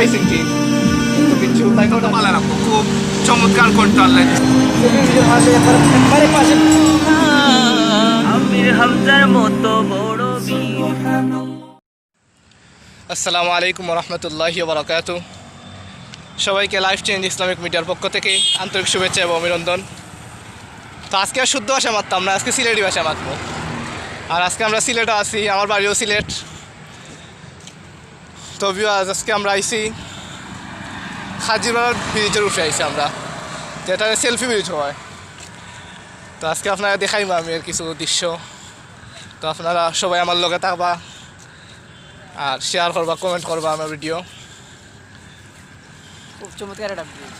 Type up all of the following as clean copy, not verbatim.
Icing team তো কিছু তাই তো ভালো রাখবো খুব চমৎকার করতে পারলেন আমির হামজার মতো বড় বীর। আসসালামু আলাইকুম রহমতুল্লাহি বারাকাতু। সবাইকে লাইফ চেঞ্জ ইসলামিক মিডিয়ার পক্ষ থেকে আন্তরিক শুভেচ্ছা এবং অভিনন্দন। তো আজকে আর শুদ্ধ ভাষা মারতাম না, আজকে সিলেটি ভাষা মারবো। আর আজকে আমরা সিলেটে আছি, আমার বাড়িও সিলেট। তো আজকে আমরা আইছি হাজিরবাড়ার ব্রিজের উঠে আইছি আমরা, যেটা সেলফি ব্রিজ হয়। তো আজকে আপনারা দেখাইব আমি এর কিছু দৃশ্য। তো আপনারা সবাই আমার লগে থাকবা আর শেয়ার করবা, কমেন্ট করবা আমার ভিডিও। খুব চমৎকার একটা ব্রিজ।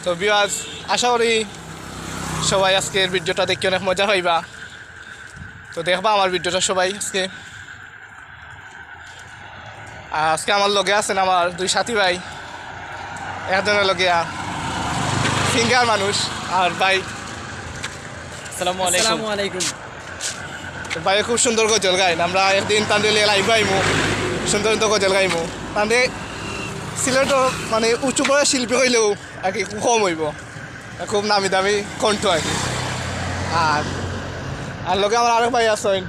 তো বিয়াজ আশা করি সবাই আজকের ভিডিওটা দেখে অনেক মজা পাইবা। তো দেখবা আমার ভিডিওটা সবাই আজকে। আর আজকে আমার লগে আছেন আমার দুই সাথী ভাই, একজনের লগে সিঙ্গার মানুষ আর ভাই। আসসালামু আলাইকুম। ভাই খুব সুন্দর গজল গাইন। আমরা একদিন তাদের লাইভ আইমু, সুন্দর সুন্দর গজল গাইমু। তাদের সিলেটর মানে উঁচু বড় শিল্পী হইলেও আর কি খুব কম হইব, খুব নামি দামি কণ্ঠ আর কি। আর লোকে আমার আরেক ভাই আছেন,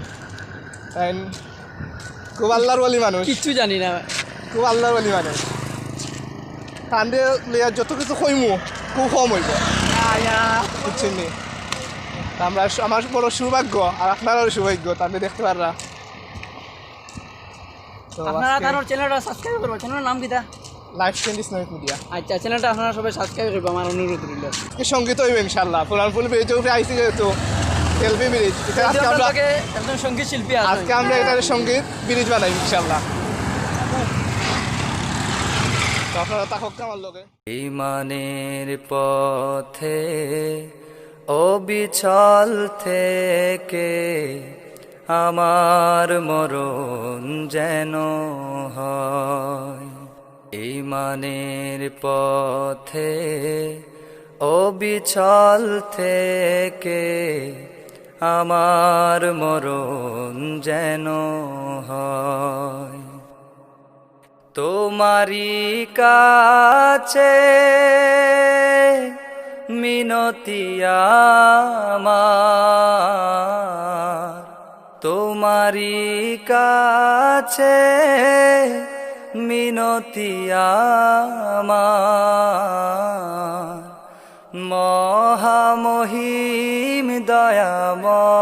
খুব আল্লাহর বলি মানুষ, কিচ্ছু জানি না, খুব আল্লাহর বলি মানুষ। তাদের লিয়া যত কিছু কইমু খুব কম হইব, বুঝছেন নি? আমরা আমার বড় সৌভাগ্য আর আপনারও সৌভাগ্য তাদের দেখতে পাররা। তো আপনারা তার চ্যানেলটা সাবস্ক্রাইব করবেন। চ্যানেলের নাম কিটা? Life change Islamic media. আচ্ছা, চ্যানেলটা আপনারা সবাই সাবস্ক্রাইব করবেন, আমার অনুরোধ রইল। সঙ্গীত হইবে ইনশাল্লাহ। পুরানপুর ব্রিজের উপরে আইসি যেহেতু এলপি ব্রিজ, আজকে আমরা একজন সঙ্গীত শিল্পী আছে, আজকে আমরা এটার সঙ্গীত ব্রিজ বানাই ইনশাল্লাহ। তো আপনারা থাকুক আমার লগে। ঈমানের পথে অবিচল থেকে আমার মরণ যেন হয়। ঈমানের পথে অবিচল থেকে আমার মরণ যেন হয়। তোমারি কাছে মিনতি আমার, তোমারি কাছে মিনতি আমার, মহামহিম দয়াময়।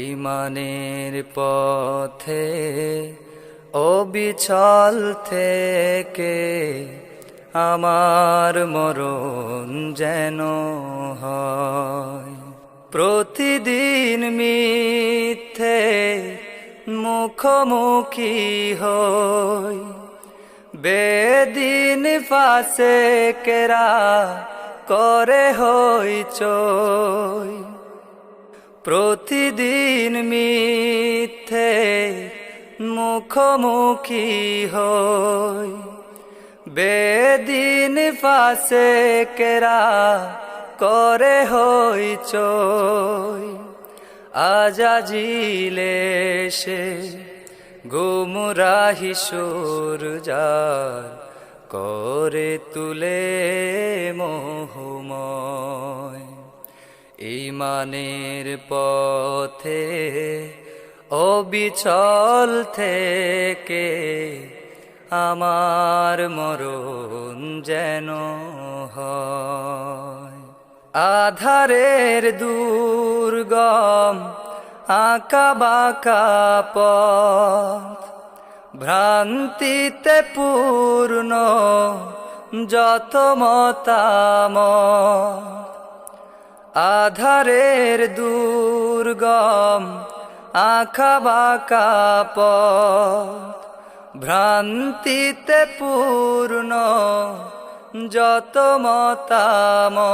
ঈমানের পথে অবিচল থেকে আমার মরণ যেন হয়। প্রতিদিন মিথ্যে মুখোমুখি হই, বেদিন ফাঁসে কেরা করে হইচই। প্রতিদিন মিথ্যে মুখোমুখি হই, বেদিন ফাঁসে কেরা করে হইচই। আজাজিলে সে গুমরাহি সুর যার করে তুলে মোহময়। ঈমানের পথে অবিচল থেকে আমার মরণ যেন হয়। আধারের দুর্গম আঁকা বাঁকা পথ, ভ্রান্তিতে পূর্ণ যত মতামত। আধারের দুর্গম আঁকা বাঁকা পথ, ভ্রান্তিতে পূর্ণ যত মতামত।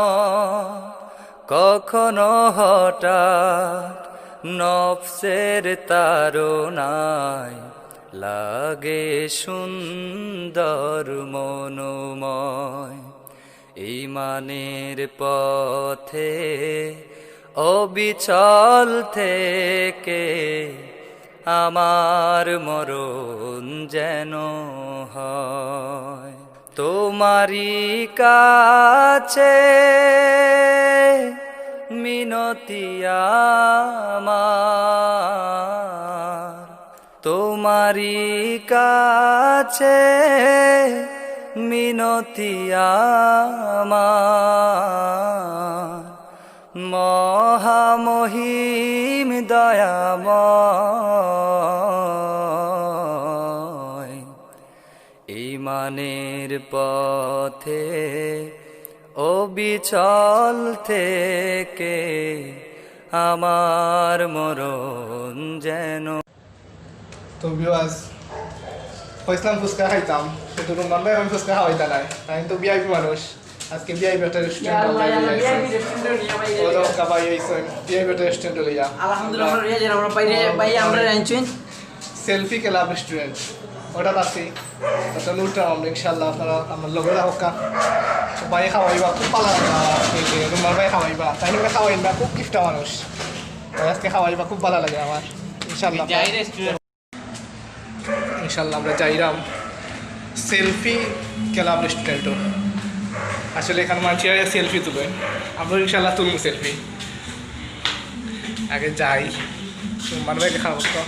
কখনো হঠাৎ নফসের তাড়নায় লাগে সুন্দর মনোময়। ইমানের পথে অবিচল থেকে আমার মরণ যেন হয় তোমারই কাছে মিনতি আমার তোমারই কাছে মিনতি আমার মহামহিম দয়াময় ইমানের পথে অবিচল থেকে আমার মরণ যেন তো ভিউয়ার্স কইছিলাম ফুচকা খাইতাম কিন্তু রুমান ভাই আমি ফুচকা খাওয়াইতা নাই আমি তো ভিআইপি মানুষ আজকে ভিআইপি একটা রেস্টুরেন্ট ওলো কাবাই হইছেন ভিআইপি একটা রেস্টুরেন্ট লইয়া আলহামদুলিল্লাহ আমরা রিয়া আমরা বাইরে আমরা আনছেন সেলফি ক্লাব রেস্টুরেন্ট ওটা আছে ওটা লুটটা আমরা ইনশাআল্লাহ আপনারা আমার লগরা হোকা ভাই খাওয়াইবা খুব ভালো লাগে রুমান ভাই খাওয়াইবা তাই নিয়ে খাওয়াইবা খুব কিফটা মানুষ আজকে খাওয়াইবা খুব ভালো লাগে আমার ইনশাআল্লাহ ইনশাল্লাহ আমরা যাইরাম সেলফি ক্লাব রেস্টুরেন্টও আসলে এখানে মানুষের সেলফি তুলে আমরা ইনশাল্লাহ তুলবো সেলফি আগে যাই সুমান ভাইকে খাবো তো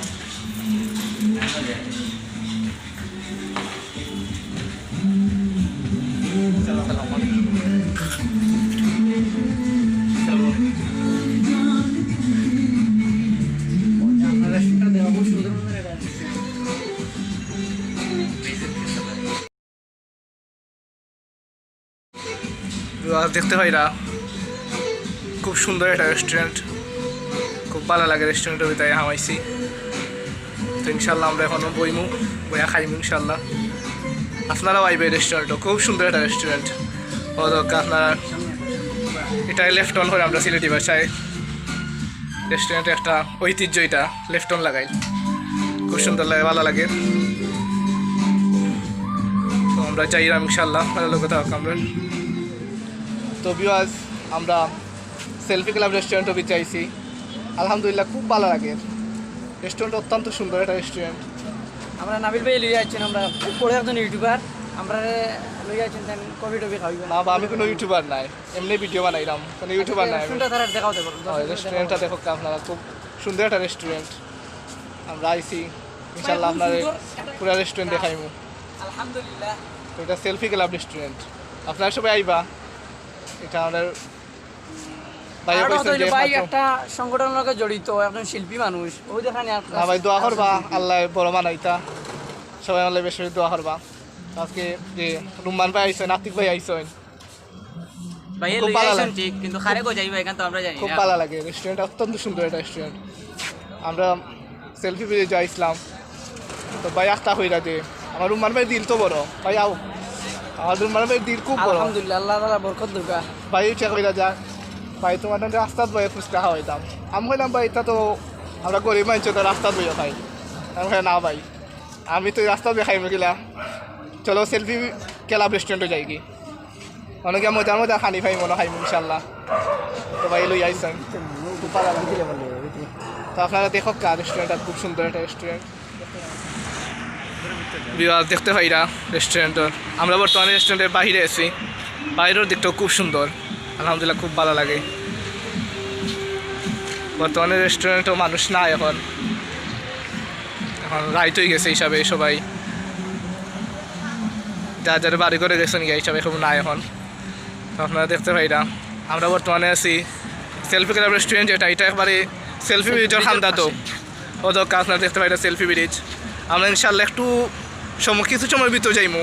দেখতে পাই না খুব সুন্দর একটা রেস্টুরেন্ট খুব ভালো লাগে রেস্টুরেন্টের ভিতরে হামাইছি তো ইনশাল্লাহ আমরা এখনও বইমু বইয়া খাইমু ইনশাল্লাহ আপনারাও আইবে রেস্টুরেন্টও খুব সুন্দর একটা রেস্টুরেন্ট ও আপনারা এটাই লেফট অন করে আমরা সিলেটি ভাষায় রেস্টুরেন্টে একটা ঐতিহ্য এটা লেফট অন লাগাই খুব সুন্দর লাগে ভালো লাগে তো আমরা চাইলাম ইনশাল্লাহ ভালো লোক থাক আমরা তো ভিউয়ার্স আমরা সেলফি ক্লাব রেস্টুরেন্টও চাইছি আলহামদুলিল্লাহ খুব ভালো লাগে রেস্টুরেন্ট অত্যন্ত সুন্দর একটা রেস্টুরেন্ট আমরা নাবিল ভাই লইয়া আছেন আমরা খুব বড় একজন ইউটিউবার আমরা লইয়া আছেন দেন কফি টফি খাইব না বা আমি কোনো ইউটিউবার নাই এমনি ভিডিও বানাইলাম কোনো ইউটিউবার নাই রেস্টুরেন্টটা তারা দেখাও দেবো রেস্টুরেন্টটা দেখো আপনারা খুব সুন্দর একটা রেস্টুরেন্ট আমরা আইছি ইনশাল্লাহ আপনার পুরো রেস্টুরেন্ট দেখাইমু আলহামদুলিল্লাহ তো এটা সেলফি ক্লাব রেস্টুরেন্ট আপনারা সবাই আইবা এটা আমাদের ভাই একটা সংগঠনের লগে জড়িত একজন শিল্পী মানুষ ওই দেখানি না ভাই দোয়া করবা আল্লাহ বড় মানাইতা সবাই আল্লাহ বেশি দোয়া করবা আজকে যে রুম্মান ভাই আইসেন আতিক ভাই আইসেন খুব ভালো লাগে ঠিক কিন্তু খারে কো যাইবা এখান তো আমরা জানি খুব ভালো লাগে রেস্টুরেন্ট অত্যন্ত সুন্দর একটা রেস্টুরেন্ট আমরা সেলফি ভিডিও যাইছিলাম তো ভাই আস্তা হইরা দে আমার রুম্মান ভাই দিল তো বড় ভাই আও আমার রুম্মান ভাই দিল খুব বড় আলহামদুলিল্লাহ আল্লাহ তাআলা বরকত দুকা ভাই চেক কইরা যা ভাই তোমার রাস্তাত বয়ে ফুচকা খাওয়াইতাম আমি কইলাম ভাই এটা তো আমরা গরিব মানুষ তো রাস্তাত বইয়া খাই আমি না ভাই আমি তো রাস্তা দিয়ে খাইব গেলা চলো সেলফি ক্লাব রেস্টুরেন্টে যাই কি অনেকে মজার মজা খানি খাই মনে খাইব ইনশাল্লাহ তো ভাই লই আইসেন খুব ভালো লাগে তো আপনারা দেখো কা রেস্টুরেন্টটা খুব সুন্দর একটা রেস্টুরেন্ট বিভাগ দেখতে পাইরা রেস্টুরেন্টের আমরা বর্তমানে রেস্টুরেন্টের বাইরে আছি বাইরের দিকটাও খুব সুন্দর আলহামদুলিল্লাহ খুব ভালো লাগে বর্তমানে রেস্টুরেন্টেও মানুষ না এখন রাইট হয়ে গেছে হিসাবে সবাই যার যারা বাড়ি করে গেছেন গিয়ে হিসাবে খুব না এখন তো আপনারা দেখতে পাইরা আমরা বর্তমানে আছি সেলফি ক্লাব রেস্টুরেন্ট যেটা এটা একবারে সেলফি ব্রিজের খান্দা তো ও তো আপনারা দেখতে পাইরা সেলফি ব্রিজ আমরা ইনশাল্লাহ একটু কিছু সময় ভিতরে যাইমু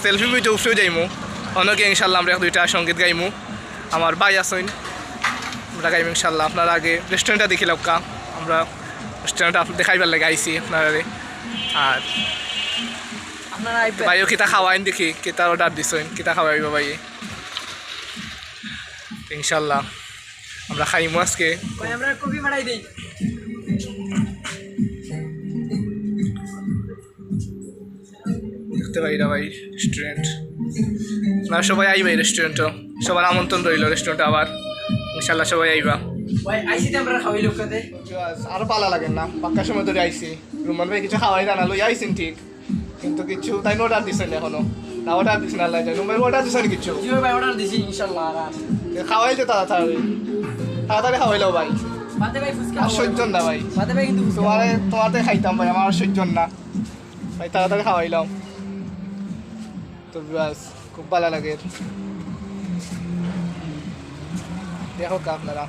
সেলফি ব্রিজে উপরেও যাইমু অনেকে ইনশাল্লাহ আমরা এক দুইটা সঙ্গীত গাইমু আমার ভাই আসেন আমরা গাইমু ইনশাল্লাহ আপনারা আগে রেস্টুরেন্টটা দেখি লক্কা আমরা রেস্টুরেন্টটা দেখাইবার লাগে আইসি আপনারা আর আপনারা ভাইও কিতা খাওয়াইন দেখি কিতা অর্ডার দিছেন কিতা খাওয়াইব ভাই ইনশাল্লাহ আমরা খাইমু আজকে ভাই আমরা কফি বানাই দেই দেখতে পাই না ভাই রেস্টুরেন্ট আপনারা সবাই আইবা এই রেস্টুরেন্টও, সবার আমন্ত্রণ রইল রেস্টুরেন্টে আবার, ইনশাল্লাহ সবাই আইবা। ভাই আইসিতে আমরা খাওয়াই লোকটাতে আরো পালা লাগেন না, পাক্কা সময় ধরে আইসি। রুমান ভাই কিছু খাওয়াই জানা লই আইসিন ঠিক, কিন্তু কিছু তাই অর্ডার দিছেন এখনো না, অর্ডার দিছেন আল্লাহ জানে। রুমান ভাই অর্ডার দিছেন কিছু জি ভাই অর্ডার দিছি ইনশাআল্লাহ। আর খাওয়াইতে তাড়াতাড়ি তাড়াতাড়ি খাওয়াইলেও ভাই, বাদে ভাই ফুচকা আর সহ্য না ভাই, বাদে ভাই কিন্তু তোমাতে খাইতাম ভাই, আমার আর সহ্য না ভাই, তাড়াতাড়ি খাওয়াইলাম তো বাস, খুব ভালো লাগে। দেখো কা আপনারা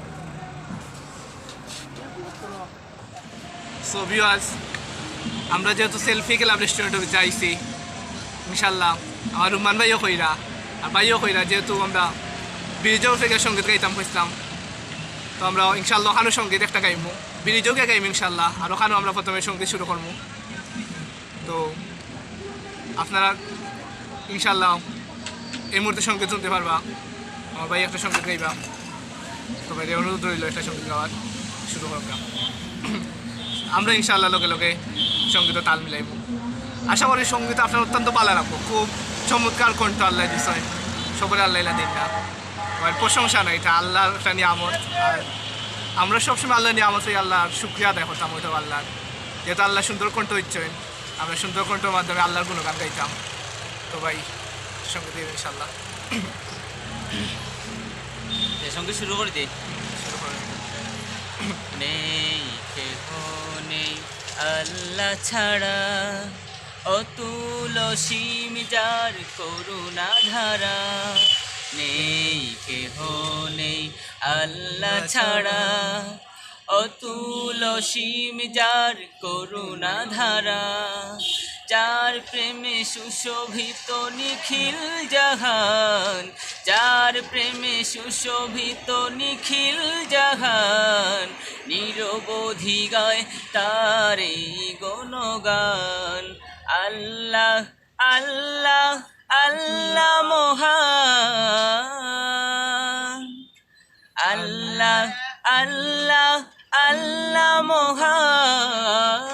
সো ভিউয়ার্স, আমরা যেহেতু সেলফি ক্লাব রেস্টুরেন্টে যাইছি, ইনশাল্লাহ আমার রুমান ভাইও কইরা আর ভাইও কইরা, যেহেতু আমরা ব্রিজেও থেকে সঙ্গীত গাইতাম খুঁজতাম, তো আমরা ইনশাল্লাহ ওখানে সঙ্গীত একটা গাইমু, ব্রিজেও গে গাইম ইনশাল্লাহ, আর ওখানেও আমরা প্রথমে সঙ্গীত শুরু করবো। তো আপনারা ইনশাল্লাহ এই মুহূর্তে সঙ্গীত শুনতে পারবা, আমার ভাই একটা সঙ্গীত গাইবা, তো ভাই অনুরোধ রইল একটা সঙ্গীত গাওয়ার শুরু করবা। আমরা ইনশাআল্লাহ লোকে লোকে সঙ্গীত তাল মিলাইব। আশা করি সঙ্গীত আপনার অত্যন্ত ভালো রাখবো, খুব চমৎকার কণ্ঠ আল্লাহ দিছে, সবার আল্লাহ দিন না, আমার প্রশংসা নাই, এটা আল্লাহর একটা নিয়ামত। আর আমরা সবসময় আল্লাহ নিয়ামত আল্লাহর শুক্রিয়া আদায় করতাম ওইটা আল্লাহর, যেহেতু আল্লাহ সুন্দর কণ্ঠ ইচ্ছেন, আমরা সুন্দর কণ্ঠের মাধ্যমে আল্লাহর গুণগান গাইতাম। তো ভাই সঙ্গীত দেব ইনশাল্লাহ, সঙ্গে শুরু করে দিই। শুরু করে নেই কেহ নেই আল্লাহ ছাড়া, অতুল সীম যার করুণা ধারা। নেই কেহ নেই আল্লাহ ছাড়া, অতুল সীম যার করুণা ধারা। যার প্রেমে সুশোভিত নিখিল জাহান, যার প্রেমে সুশোভিত নিখিল জাহান। নিরবধি গায় তার এই গুণগান। আল্লাহ আল্লাহ আল্লাহ মহান, আল্লাহ আল্লাহ আল্লাহ মহান।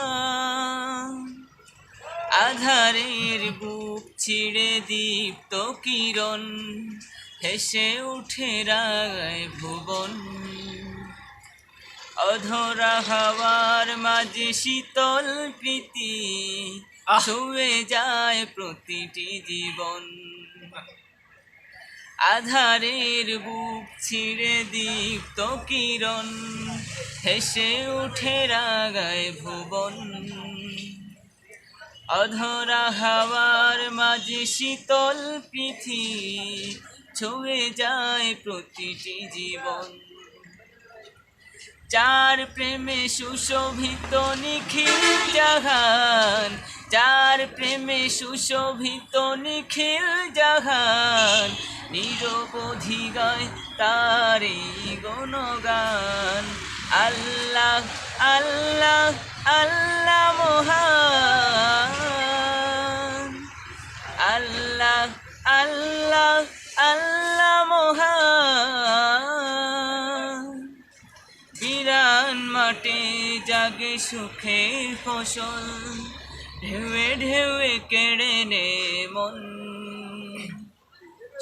আধারের বুক ছিঁড়ে দীপ্ত কিরণ, হেসে উঠে রায় ভুবন। অধরা হাওয়ার মাঝে শীতল প্রীতি, ছুঁয়ে যায় প্রতিটি জীবন। আধারের বুক ছিঁড়ে দীপ্ত কিরণ, হেসে উঠে রাগায় ভুবন। অধরা হাওয়ার মাঝে শীতল পৃথি, ছুঁয়ে যায় প্রতিটি জীবন। যার প্রেমে সুশোভিত নিখিল জাহান, যার প্রেমে সুশোভিত নিখিল জাহান। নিরবধি গায় তার এই গুণগান। আল্লাহ আল্লাহ আল্লাহ মহান, আল্লাহ আল্লাহ আল্লাহ মহান। বিরান মাঠে জাগে সুখের ফসল, ঢেউয়ে ঢেউয়ে কেড়ে নে মন।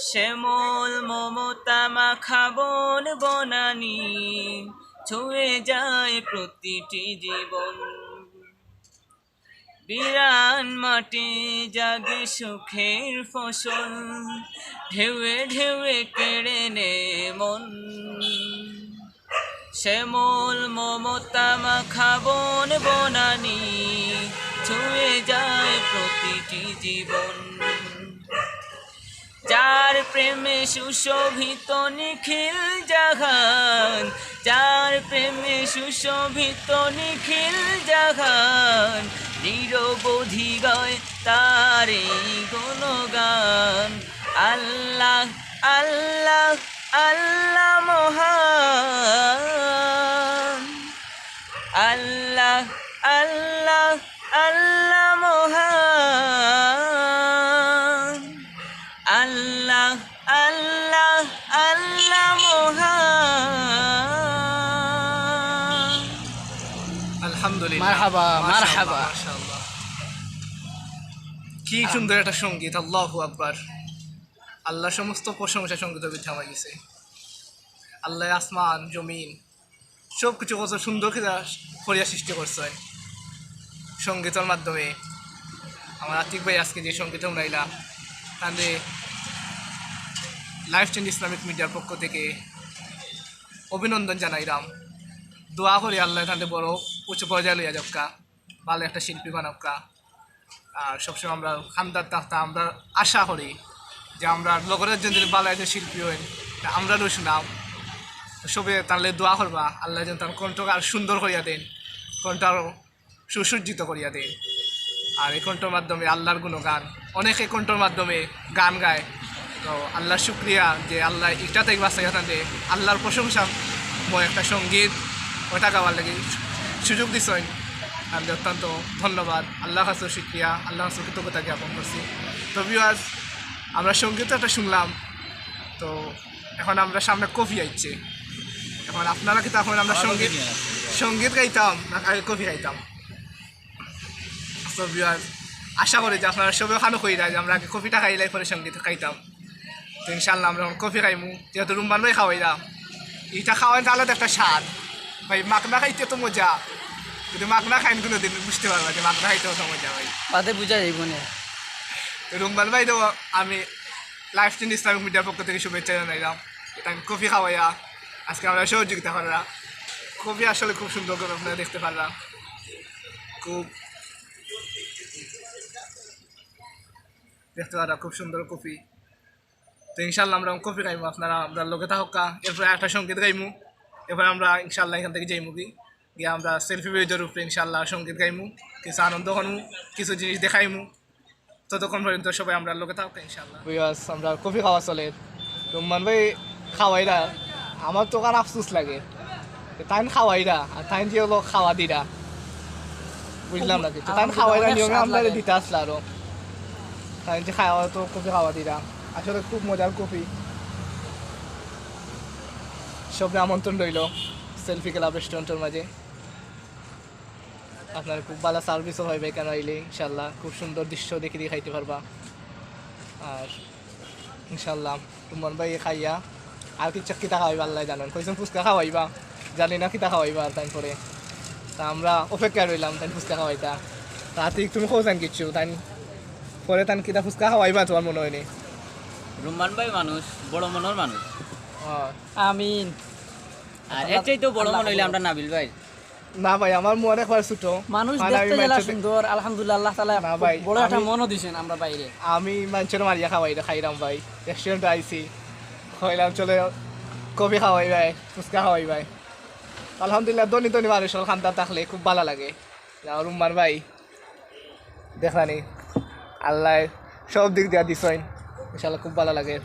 শ্যামল মমতা মাখা বন বনানি, ছুঁয়ে যায় প্রতিটি জীবন। বিরান মাঠে জাগে সুখের ফসল, ঢেউয়ে ঢেউয়ে কেড়ে নে মন। শ্যামল মমতা মাখা বন বনানি, ছুঁয়ে যায় প্রতিটি জীবন। যার প্রেমে সুশোভিত নিখিল জাহান, যার প্রেমে সুশোভিত নিখিল জাহান। নিরবধি গায় তার এই গুণগান। আল্লাহ আল্লাহ আল্লাহ মহান, আল্লাহ আল্লাহ আল্লাহ মহান, আল্লাহ আল্লাহ আল্লাহ মহান। আলহামদুলিল্লাহ, মারহাবা, মারহাবা। মাশাআল্লাহ, কি সুন্দর একটা সঙ্গীত, আল্লাহু আকবার। আল্লাহ সমস্ত প্রশংসা সঙ্গীতের বিদ্যা আমার গেছে। আল্লাহ আসমান জমিন সব কিছু কত সুন্দর করিয়া সৃষ্টি করছেন সঙ্গীতের মাধ্যমে। আমার আতিক ভাই আজকে যে সঙ্গীত উনাইলা তাহলে লাইফ চেঞ্জ ইসলামিক মিডিয়ার পক্ষ থেকে অভিনন্দন জানাইলাম। দোয়া করি আল্লাহ তাহলে বড় উচ্চ পর্যায়ে লইয়া যাবকা, ভালো একটা শিল্পী বানাবকা। আর সবসময় আমরা খান্দার তাহতা আমরা আশা করি যে আমরা লগরের জন্য ভালো একজন শিল্পী হই, আমরা রুশ নাম সবে তাহলে দোয়া করবা আল্লাহ যেন তার কণ্ঠকে আর সুন্দর করিয়া দেন, কণ্ঠ আরও সুসজ্জিত করিয়া দেন। আর এই কণ্ঠর মাধ্যমে আল্লাহর গুণগান অনেকে কণ্ঠর মাধ্যমে গান গায়। তো আল্লাহর শুক্রিয়া যে আল্লাহ এটাতে বাঁচাইয়া থাকে, আল্লাহর প্রশংসাময় একটা সঙ্গীত ওটা গাওয়ার লাগে সুযোগ দিছেন। আমি অত্যন্ত ধন্যবাদ, আল্লাহ কাছে শুক্রিয়া, আল্লাহ কাছে কৃতজ্ঞতা জ্ঞাপন করছি। তো ভিউয়ার্স, আমরা সঙ্গীত একটা শুনলাম, তো এখন আমরা সামনে কফি আইছে। এখন আপনারা কি তখন আমরা সঙ্গীত গাইতাম না আগে কফি খাইতাম? তো ভিউয়ার্স, আশা করি যে আপনারা সবাই ওখানে কই যায় যে আমরা আগে কফিটা খাইলাই পরে সঙ্গীত খাইতাম। তো ইনশাল্লাহ আমরা কফি খাইমু, যেহেতু রুম্মান ভাই খাওয়াইলাম। এটা খাওয়াই আলাদা একটা স্বাদ ভাই, মাখনা খাইতে তো মজা, কিন্তু মাখনা খাইন কোনো দিন বুঝতে পারবা যে মাখনা খাইতেও তো মজা ভাই। বাদে বুঝা যাইব না। তো রুম্মান ভাই তো আমি লাইফ চেঞ্জ ইসলামিক মিডিয়ার পক্ষ থেকে শুভেচ্ছা জানাইলাম। এটা আমি কফি খাওয়াইয়া আজকে আমরা সহযোগিতা করলাম। কফি আসলে খুব সুন্দর করে আপনারা দেখতে পারলাম, খুব দেখতে পারা খুব সুন্দর কফি। তো ইনশাল্লাহ আমরা কফি খাইমু, আপনারা আমরা লোকে থাকা। এরপরে একটা সঙ্গীত গাইমু, এরপরে আমরা ইনশাল্লাহ এখান থেকে যাইমু গিয়ে আমরা সেলফি ভিডিওর উপরে ইনশাল্লাহ সঙ্গীত গাইমু, কিছু আনন্দ করমু, কিছু জিনিস দেখাইমু। ততক্ষণ পর্যন্ত সবাই আমরা লোকে থাকা ইনশাল্লাহ। আমরা কফি খাওয়া চলে, রুম্মান ভাই খাওয়াইরা আমার তো কার আফসোস লাগে, তাই খাওয়াইরা আর তাই যে হলো খাওয়া দিরা বুঝলাম না কিছু, তাই খাওয়াইরা নিয়মে আমরা দিতে আসলে আরো তাই যে খাওয়া তো কফি খাওয়া দিরা। আসলে খুব মজার কফি। সবে আমন্ত্রণ রইল সেলফি ক্লাব রেস্টুরেন্টের মাঝে। আপনার খুব ভালো সার্ভিসও হবে কেন আইলে ইনশাল্লাহ, খুব সুন্দর দৃশ্য দেখে দিয়ে খাইতে পারবা। আর ইনশাল্লাহ তোমার ভাই খাইয়া আর কিছু কিতা খাওয়াইবা আল্লাহ জানেন, কইছেন ফুচকা খাওয়াইবা, জানি না কিতা খাওয়াইবা। আর তাই পরে তা আমরা অপেক্ষা রইলাম তাই ফুচকা খাওয়াইতা। তাতে তুমি খোঁজান কিছু তাই পরে তান কিতা ফুচকা খাওয়াইবা তোমার মনে হয়নি? রুম্মান ভাই মানুষ বড় মনের মানুষ। আমিন। আর এর চাইতেও বড় মন হইলে আমরা নাবিল ভাই। না ভাই, আমার মনে একবার ছোট মানুষ দেখতে জেলা সুন্দর, আলহামদুলিল্লাহ আল্লাহ তাআলা বড় একটা মনও দিয়েছেন আমরা বাইরে। আমি মানুষের মারিয়া খাইলাম ভাই, রেস্টুরেন্টে আইসি খাইলাম, চলে কফি খাওয়াই ভাই, ফুচকা খাওয়াই ভাই। আলহামদুলিল্লাহ ধনী ধনী মানুষ খান্দার থাকলে খুব ভালো লাগে। রুম্মান ভাই দেখানি আল্লাহ সব দিক দিয়া দিছইন, ইনশাল্লাহ খুব ভালো লাগে।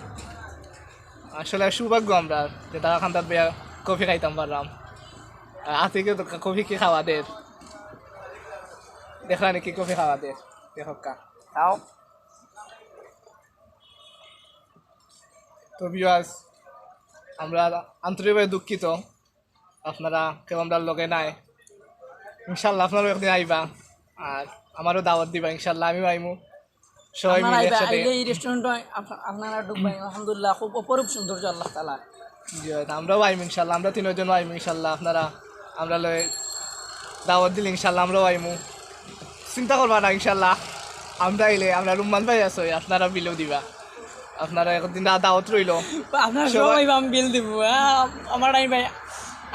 আসলে সৌভাগ্য আমরা যে তারা খান্দার বেয়া কফি খাইতাম পারলাম। আতিকে তো কফি কি খাওয়া দে দেখলানি কি কফি খাওয়া দে দেখা তাও। তো ভিউয়ার্স, আমরা আন্তরিকভাবে দুঃখিত আপনারা কেউ আমরা লগে নাই। ইনশাল্লাহ আপনারও একদিন আইবা আর আমারও দাওয়াত দিবা ইনশাল্লাহ, আমিও আইমু সবাই মিলে একসাথে। এই রেস্টুরেন্ট আপনারা ঢুকবেন, আলহামদুলিল্লাহ খুব অপরূপ সৌন্দর্য আল্লাহ তাআলা। আমরাও আইমু ইনশাল্লাহ, আমরা তিনজন আইমু ইনশাল্লাহ। আপনারা আমরা লয়ে দাওয়াত দিলে ইনশাল্লাহ আমরাও আইমু, চিন্তা করবা না ইনশাল্লাহ। আমরা আইলে আমরা রুম্মান ভাই আছো, আপনারা বিলও দিবা। আপনারা একদিন দাওয়াত রইল, আপনারা সবাই আমি বিল দিব। আমার ভাই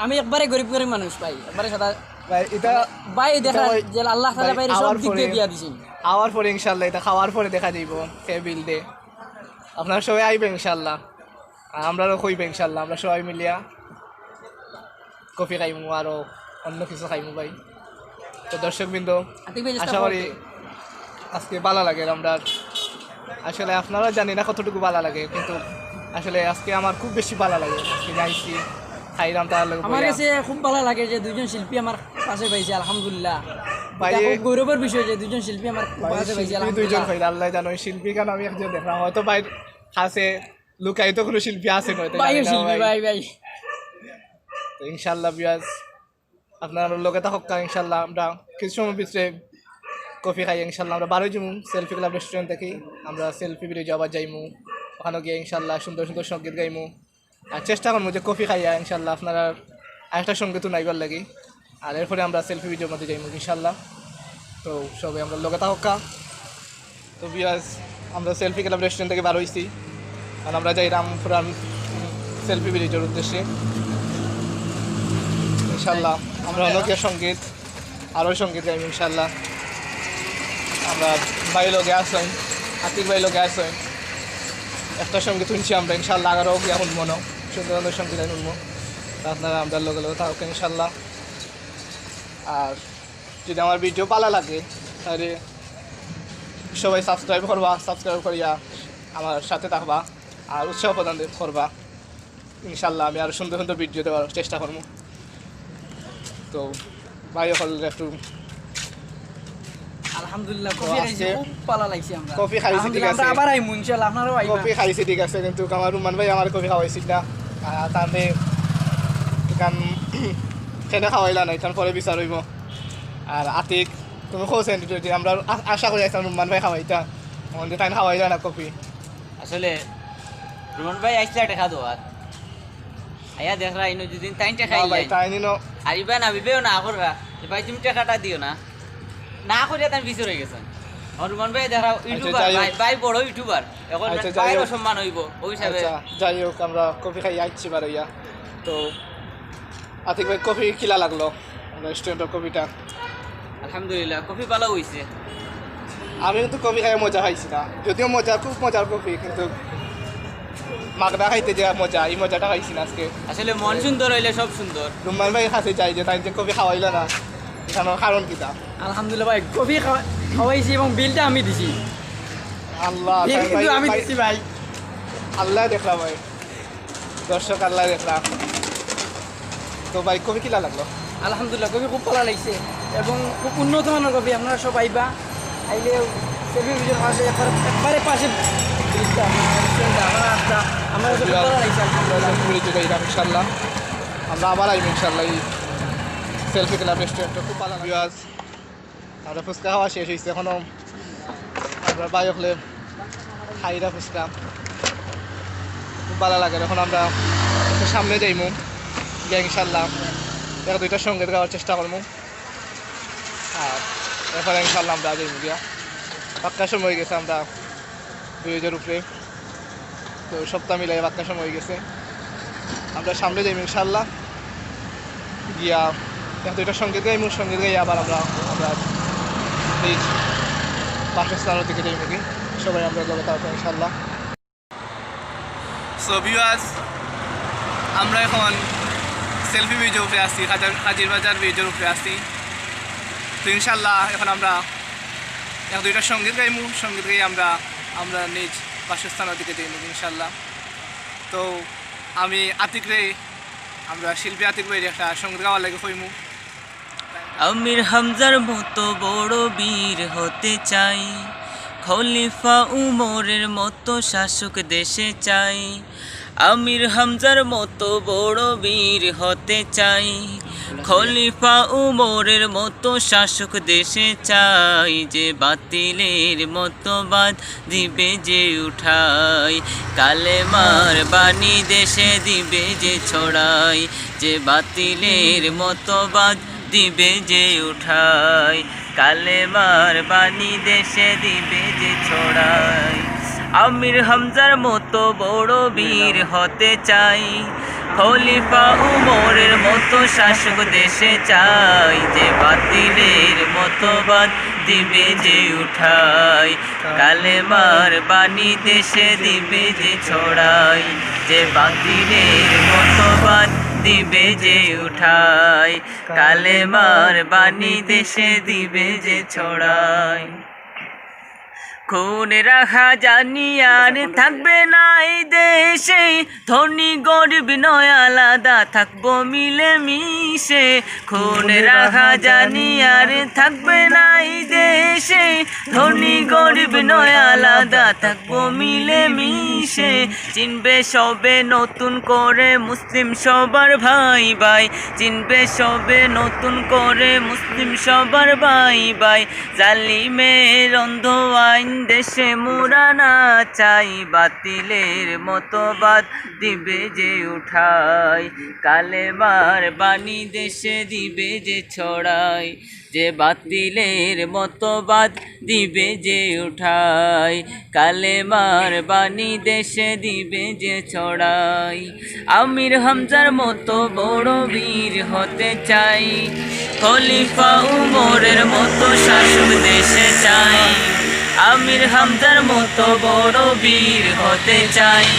আমি একবারে গরিব গরিব মানুষ ভাই, একবারে সাদা ভাই। এটা ভাই দেখা যে আল্লাহ তাআলা বাইরে সব দিক দিয়ে দিয়া দিছেন। আওয়ার পরে ইনশাল্লাহ এটা খাওয়ার পরে দেখা যাইব কে বিল দে। আপনারা সবাই আইবেন ইনশাল্লাহ, আমরাও কইবে ইনশাল্লাহ। আমরা সবাই মিলিয়া কফি খাইমু আরও অন্য কিছু খাইমু ভাই। তো দর্শকবৃন্দ, আশা করি আজকে ভালো লাগে আমরা। আসলে আপনারা জানি না কতটুকু ভালো লাগে, কিন্তু আসলে আজকে আমার খুব বেশি ভালো লাগে। আজকে যাইছি খাইলাম, তাহলে আমার কাছে খুব ভালো লাগে যে দুইজন শিল্পী আমার পাশে পাইছে, আলহামদুলিল্লাহ। খুব গৌরবের বিষয় যে দুইজন শিল্পী আমার পাশে পাইছে, দুইজন হইল আল্লাহ জানো। শিল্পী কেন আমি একজন দেখলাম, হয়তো ভাই আছে লুকাই তো কোনো শিল্পী আছে ভাই। তো ইনশাল্লাহ বিয়াজ আপনার লোকে থাকা ইনশাল্লাহ। আমরা কিছু সময় ভিতরে কফি খাই ইনশাল্লাহ। আমরা বারোই যাবো সেলফি ক্লাব রেস্টুরেন্ট থেকে, আমরা সেলফি ভিডিও আবার যাইমু। ওখানে গিয়ে ইনশাল্লাহ সুন্দর সুন্দর সঙ্গীত গাইমু আর চেষ্টা করবো যে কফি খাইয়া ইনশাল্লাহ আপনারা আরেকটা সঙ্গীতও নাইবার লাগি আর এরপরে আমরা সেলফি ভিডিওর মধ্যে যাইমু ইনশাল্লাহ। তো সবাই আমরা লগে থাকা। তো বিয়াস আমরা সেলফি ক্লাব রেস্টুরেন্ট থেকে বার হয়েছি আর আমরা যাই রামপুরান সেলফি ভিডিওর উদ্দেশ্যে ইনশাল্লাহ। আমরা অনেকের সঙ্গীত আরও সঙ্গীত গাইব ইনশাল্লাহ। আমরা ভাই লোকে আসেন আতিক ভাই লোকে আসেন একটা সঙ্গীত শুনছি আমরা ইনশাল্লাহ আগারও গিয়া শুনবো না সুন্দর সুন্দর সঙ্গীত শুনবো আপনারা আমরা লগে লগে থাকুক ইনশাল্লাহ। আর যদি আমার ভিডিও ভালো লাগে তাহলে সবাই সাবস্ক্রাইব করিয়া আমার সাথে থাকবা আর উৎসাহ প্রদান করবা ইনশাল্লাহ। আমি আরও সুন্দর সুন্দর ভিডিও দেওয়ার চেষ্টা করবো। তো ভাই হল একটু আলহামদুলিল্লাহ কফি খাইছি খুব ভালো লাগছে আমরা কফি খাইছি ঠিক আছে আমরা আবার আইমু ইনশাআল্লাহ আপনারাও আইবা কফি খাইছি ঠিক আছে কিন্তু আমার রুমান ভাই আমার কফি খাওয়াইছিল না তাহলে এখান খেনে খাওয়াইলা না এখান পরে বিচার হইব। আর আতিক তুমি খোঁজেন যদি আমরা আশা করি আসলাম রুমান ভাই খাওয়াইতা আমাদের তাই খাওয়াইলা না কফি। আসলে রুমন ভাই আইসলা দেখা দোয়ার আয়া দেখরা ইনো দুদিন টাইমটা খাইলাই ভাই তাই নিনো আরিবা না বিবেও না করবা যে ভাই তুমি টাকাটা দিও না না করিয়া তার বিচার হয়ে গেছেন। আমার রুমান ভাই দেখা ইউটিউবার যাই হোক। ভাই বড় ইউটিউবার এখন আচ্ছা, যাই ভাইয়েরও হোক। সম্মান হইব ওই হিসাবে। আচ্ছা যাই হোক আমরা কফি খাই আসছি বারইয়া। তো আতিক ভাই কফি কিলা লাগলো রেস্টুরেন্টের কফিটা? আলহামদুলিল্লাহ কফি ভালো হইছে। আমি কিন্তু কফি খাই মজা খাইছি না যদিও মজা খুব মজার কফি কিন্তু মাগনা খাইতে যে মজা এই মজাটা খাইছি না আজকে। আসলে মন সুন্দর হইলে সব সুন্দর। রুমান ভাই কাছে চাই যে তাই যে কফি খাওয়াইলো না এখানের কারণ কিটা? আলহামদুলিল্লাহ ভাই কফি খাওয়াইছি এবং বিলটা আমি দিছি আল্লাহ বিল তাই কিন্তু আমি ভাই দিছি ভাই আল্লাহ দেখলা ভাই দর্শক আল্লাহ দেখলা। তো ভাই কফি কিলা লাগলো? আলহামদুলিল্লাহ কফি খুব ভালো লাগছে এবং খুব উন্নত মানের কফি আপনারা সব আইবা আইলে সেলফি ভিডিওর পাশে একবারে পাশে ব্রিজটা আমার কাছে খুব ভালো লাগছে আলহামদুলিল্লাহ। ইনশাল্লাহ আমরা আবার আইব ইনশাল্লাহ এই সেলফি ক্লাব রেস্টুরেন্টটা খুব ভালো বিয়াজ। আমরা ফুচকা খাওয়া শেষ হয়েছে এখনো আমরা বাই হলে খাইরা ফুচকা খুব ভালো লাগে। এখন আমরা একটু সামনে যাইমু গিয়ে ইনশাল্লাহ এক দুইটার সঙ্গীত গাওয়ার চেষ্টা করবো আর এরপরে ইনশাল্লাহ আমরা যাইমু গিয়া বাক্কার সময় হয়ে গেছে আমরা 2000 উপরে। তো সপ্তাহ মিলাই বাক্কার সময় হয়ে গেছে আমরা সামনে যাইমু ইনশাল্লাহ গিয়া এক দুইটার সঙ্গীত গাইমু সঙ্গীত গাই আবার আমরা এই বাসস্থানের দিকে যাইমু কি সবাই আমরা লগে থাকবো ইনশাল্লাহ। সো ভিউয়ার্স আমরা এখন সেলফি ভিডিও উপরে আসছি হাজির বাজার ভিডিওর উপরে আসছি। তো ইনশাল্লাহ এখন আমরা এক দুইটা সঙ্গীত গাইমু সঙ্গীত গাই আমরা নিজ বাসস্থানের দিকে যাইমু ইনশাল্লাহ। তো আমি আতিক রে আমরা শিল্পী আতিক ভাই একটা সঙ্গীত গাওয়ার লাগে কইমু। আমির হামজার মতো বড় বীর হতে চাই, খলিফা উমরের মতো শাসক দেশে চাই। আমির হামজার মতো বড় বীর হতে চাই, খলিফা উমরের মতো শাসক দেশে চাই। যে বাতিলের মতবাদ দিবে যে উঠাই, কালেমার বাণী দেশে দিবে যে ছড়াই। যে বাতিলের মতবাদ দিবে যে উঠাই, কালেমার বাণী দেশে দিবে যে ছড়াই। আমির হামজার মতো বড় বীর হতে চাই, খলিফা উমরের মতো শাসক দেশে চাই। যে বাতিলের মতবাদ দিবে যে উঠাই, কালেমার বাণী দেশে দিবে যে ছড়াই। যে বাতিলের মতবাদ দিবে যে উঠাই, কালেমার বাণী দেশে দিবে যে ছড়াই। খুন রাখা জানি আর থাকবে না এই দেশে, ধনী গরিব নয় আলাদা থাকবো মিলে মিশে। খুন রাখা জানি আর থাকবে না এই দেশে, ধনী গরিব নয় আলাদা থাকবো মিলে মিশে। চিনবে সবে নতুন করে মুসলিম সবার ভাই ভাই, চিনবে সবে নতুন করে মুসলিম সবার ভাই ভাই। জালিমের অন্ধ আইন দেশে মোরা না চাই, বাতিলের মতবাদ দিবে যে উঠাই, কালেমার বাণী দেশে দিবে যে ছড়াই, যে বাতিলের মতবাদ দিবে যে উঠাই, কালেমার বাণী দেশে দিবে যে ছড়াই। আমির হামজার মতো বড় বীর হতে চাই, খলিফা উমরের মতো শাসক দেশে চাই, আমির হামজার মতো বড় বীর হতে চাই,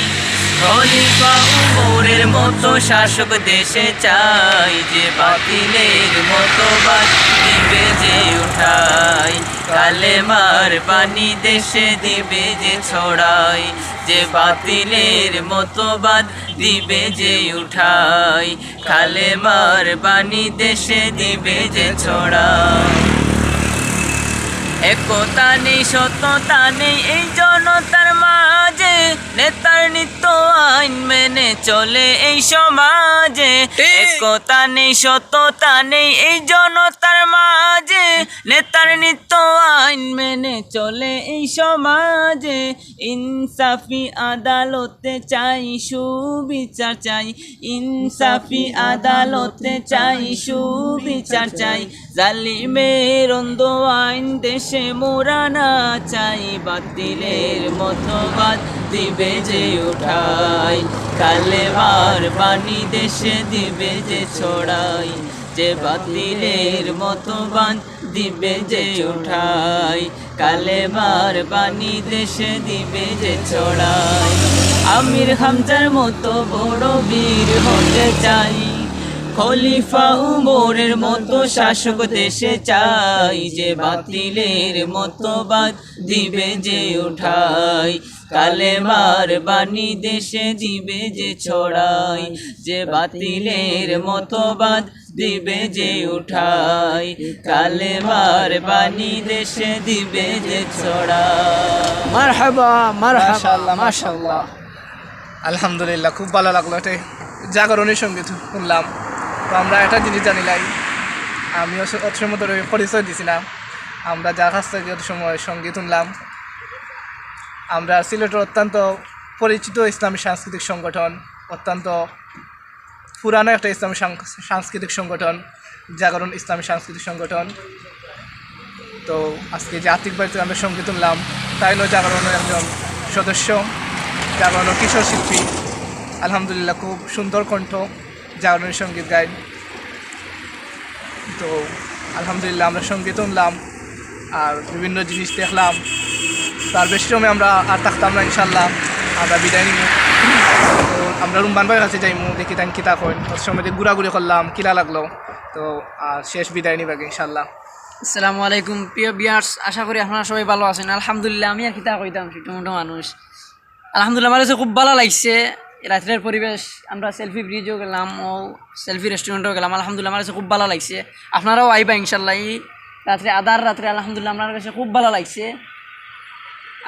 খলিফা উমরের মতো শাসক দেশে চাই, যে বাতিলের মতবাদ দিবে যে উঠাই, কালেমার বাণী দেশে দিবে যে ছড়াই, যে বাতিলের মতবাদ দিবে যে উঠাই, কালেমার বাণী দেশে দিবে যে ছড়াই। একতা নেই সততা নেই এই জনতার মাঝে, নেতার নিত্য আইন মেনে চলে এই সমাজে, একতা নেই সততা নেই এই জনতার মাঝে, নেতার নিত্য আইন মেনে চলে এই সমাজে, ইনসাফি আদালতে চাই সুবিচার চাই, ইনসাফি আদালতে চাই সুবিচার চাই, জালিমের অন্ধ আইন দেশে মোরা না চাই, বাতিলের মতবাদ দিবে যে উঠাই, কালেমার বাণী দেশে দিবে যে ছড়াই, যে বাতিলের মতবাদ দিবে যে উঠাই, কালেমার বাণী দেশে দিবে যে ছড়াই। আমির হামজার মতো বড় বীর হতে চাই, খলিফা উমরের মতো শাসক দেশে চাই, যে বাতিলের মতবাদ দিবে যে উঠাই, কালেমার বাণী দেশে দিবে যে ছড়াই, যে বাতিলের মতবাদ দিবে যে উঠাই, কালেমার বাণী দেশে দিবে যে ছড়াই। মারহাবা মারহাবা মাশাআল্লাহ মাশাআল্লাহ, আলহামদুলিল্লাহ, খুব ভালো লাগলো। এটাই জাগরণের সঙ্গীত শুনলাম। তো আমরা একটা জিনিস জানি নাই, আমিও অত সময় ধরে পরিচয় দিছিলাম, আমরা যার কাছ থেকে অত সময় সঙ্গীত শুনলাম। আমরা সিলেটের অত্যন্ত পরিচিত ইসলামী সাংস্কৃতিক সংগঠন, অত্যন্ত পুরানো একটা ইসলামী সাংস্কৃতিক সংগঠন, জাগরণ ইসলামী সাংস্কৃতিক সংগঠন। তো আজকে যে আতিক বাড়িতে আমরা সঙ্গীত শুনলাম, তাই হলো জাগরণের একজন সদস্য, জাগরণ কিশোর শিল্পী। আলহামদুলিল্লাহ, খুব সুন্দর কণ্ঠ, জাগরণের সঙ্গীত গাই। তো আলহামদুলিল্লাহ আমরা সঙ্গীত শুনলাম আর বিভিন্ন জিনিস দেখলাম। তার বেশি সময় আমরা আর থাকতাম না, ইনশাল্লাহ আমরা বিদায় নিব। তো আমরা রুম্বান ভাইয়ের কাছে যাইমু, দেখি তাই কিতা কইন। ওর সময় ঘোরাঘুরি করলাম, কিলা লাগলো। তো আর শেষ বিদায় নিবাগে ইনশাল্লাহ। আসসালামু আলাইকুম প্রিয় ভিউয়ার্স, আশা করি আপনারা সবাই ভালো আছেন। আলহামদুলিল্লাহ, আমি আর কিতা কইতাম, ছোটো মোটো মানুষ। আলহামদুলিল্লাহ, আমার কাছে খুব ভালো লাগছে রাত্রের পরিবেশ। আমরা সেলফি ব্রিজও গেলাম ও সেলফি রেস্টুরেন্টেও গেলাম। আলহামদুলিল্লাহ, আমার কাছে খুব ভালো লাগছে। আপনারাও আইবা ইনশাল্লাহ এই রাত্রে, আদার রাত্রে। আলহামদুলিল্লাহ, আমার কাছে খুব ভালো লাগছে।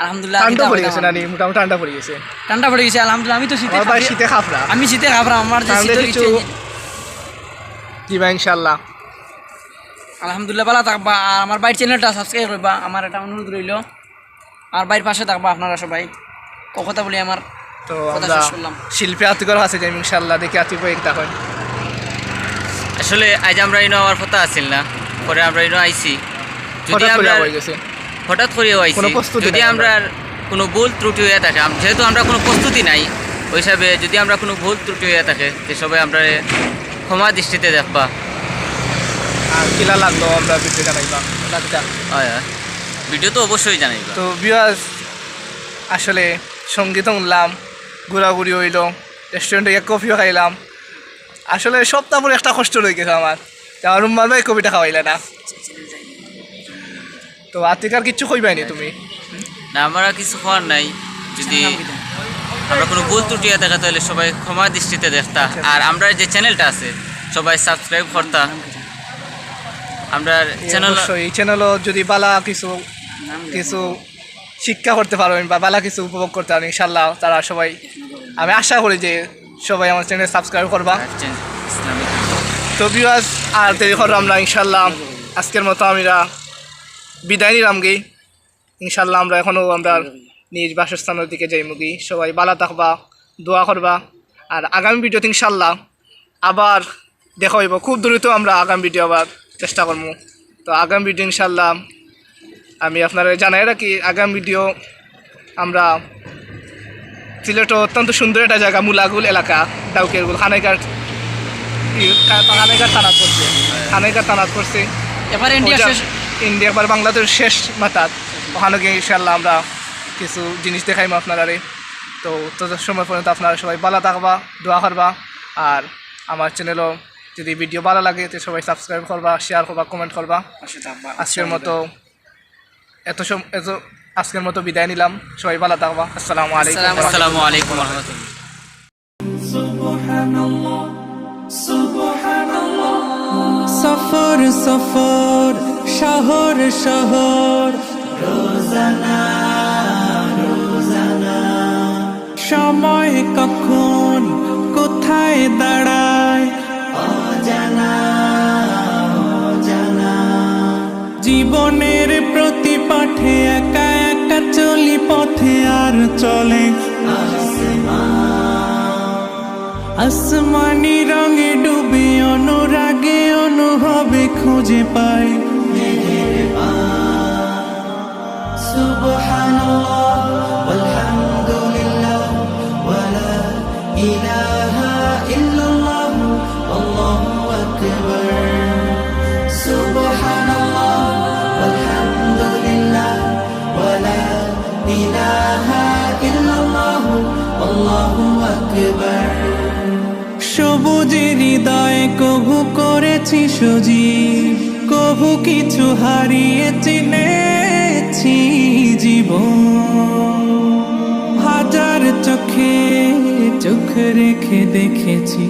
আলহামদুলিল্লাহ, ঠান্ডা পড়ে গেছে না? মোটামুটি ঠান্ডা পড়ে গেছে, ঠান্ডা পড়ে গেছে। আলহামদুলিল্লাহ, আমি তো শীতে খাফরা, আমি শীতে খাফরা। আমার যে শীতের ইচ্ছে কিবা ইনশাল্লাহ। আলহামদুলিল্লাহ, ভালো থাকবা। আর আমার বাইর চ্যানেলটা সাবস্ক্রাইব করবা, আমার একটা অনুরোধ রইল। আর বাইর পাশে থাকবা আপনারা সবাই। ও কথা বলি আমার। তো আমরা শিল্পী আতিকর কাছে যাই ইনশাল্লাহ, দেখি আতিক ভাই কিতা কইন। আসলে আজ আমরা ইনো আমার কথা আছিল না, পরে আমরা ইনো আইছি। যদি আমরা হঠাৎ করে আইছি, যদি আমরা কোনো ভুল ত্রুটি হয়ে থাকে, যেহেতু আমরা কোনো প্রস্তুতি নাই, ওই হিসাবে যদি আমরা কোনো ভুল ত্রুটি হয়ে থাকে, তো সবাই আমরা ক্ষমা দৃষ্টিতে দেখবা। আর কিলা লাগলো আমরা ভিডিও জানাইবা। হয়, ভিডিও তো অবশ্যই জানাইবা। তো ভিউয়ার্স, আসলে সঙ্গীত শুনলাম, ঘোরাঘুরি হইল, রেস্টুরেন্টে গিয়ে কফিও খাইলাম। আসলে সপ্তাহ পরে একটা কষ্ট রয়ে গেছে আমার রুম্মান ভাই কবিটা খাওয়াইলে না। তো আতিকার কিচ্ছু কইবাইনি তুমি? না, আমরা কিছু হওয়ার নাই। যদি আমরা কোনো ভুল ত্রুটি হয়ে থাকে তাহলে সবাই ক্ষমা দৃষ্টিতে দেখতা। আর আমরা যে চ্যানেলটা আছে সবাই সাবস্ক্রাইব করতা। আমরা চ্যানেল, এই চ্যানেলও যদি বালা কিছু শিক্ষা করতে পারবেন বা বালা কিছু উপভোগ করতে পারেন ইনশাল্লাহ, তারা সবাই, আমি আশা করি যে সবাই আমার চ্যানেল সাবস্ক্রাইব করবা। তো ভিউয়ার্স, আর দেরি করো আমরা ইনশাল্লাহ আজকের মতো আমরা বিদায় নিলাম গেই। ইনশাল্লাহ আমরা এখনও আমরা নিজ বাসস্থানের দিকে যাই মুগি। সবাই ভালো থাকবা, দোয়া করবা। আর আগামী ভিডিওতে ইনশাল্লাহ আবার দেখা হইব, খুব দ্রুত আমরা আগামী ভিডিও আবার চেষ্টা করবো। তো আগামী ভিডিও ইনশাল্লাহ আমি আপনারা জানাই রাখি, আগামী ভিডিও আমরা সিলেট অত্যন্ত সুন্দর একটা জায়গা, মুলাগুল এলাকা, ডাউকেরগুল খানাইঘাট থানাত পড়ছে, খানাইঘাট থানাত পড়ছে। এবার ইন্ডিয়া শেষ ইন্ডিয়া এবার বাংলাদেশের শেষ মাথাত, ওখানে গিয়ে ইনশাল্লাহ আমরা কিছু জিনিস দেখাইম আপনারারে। তো তত সময় পর্যন্ত আপনারা সবাই ভালো থাকবা, দোয়া করবা। আর আমার চ্যানেলও যদি ভিডিও ভালো লাগে তো সবাই সাবস্ক্রাইব করবা, শেয়ার করবা, কমেন্ট করবা। আজকের মতো বিদায় নিলাম। সবাই ভালো থাকবা। আসসালামু আলাইকুম। আসসালামু আলাইকুম ওয়া রাহমাতুল্লাহ। সফর সফর শহর শহর রোজানা রোজানা, সময় কখন কোথায় দাঁড়ায় অজানা অজানা, জীবনের প্রতি পাঠে একা একা চলি পথে আর চলে আসমানি রঙে ডুবে অনুরাগে অনুভবে খুঁজে পাই সুবহানাল্লাহ ওয়ালহামদুলিল্লাহ ওয়ালা ইলাহা ইল্লাল্লাহ আল্লাহু আকবার সুবহানাল্লাহ ওয়ালহামদুলিল্লাহ ওয়ালা ইলাহা ইল্লাল্লাহ আল্লাহু আকবার। সবুজের হৃদয়ে কভু করেছি সজীব, কভু কিছু হারিয়ে চিনেছি জীবন, হাজার চোখে চোখ রেখে দেখেছি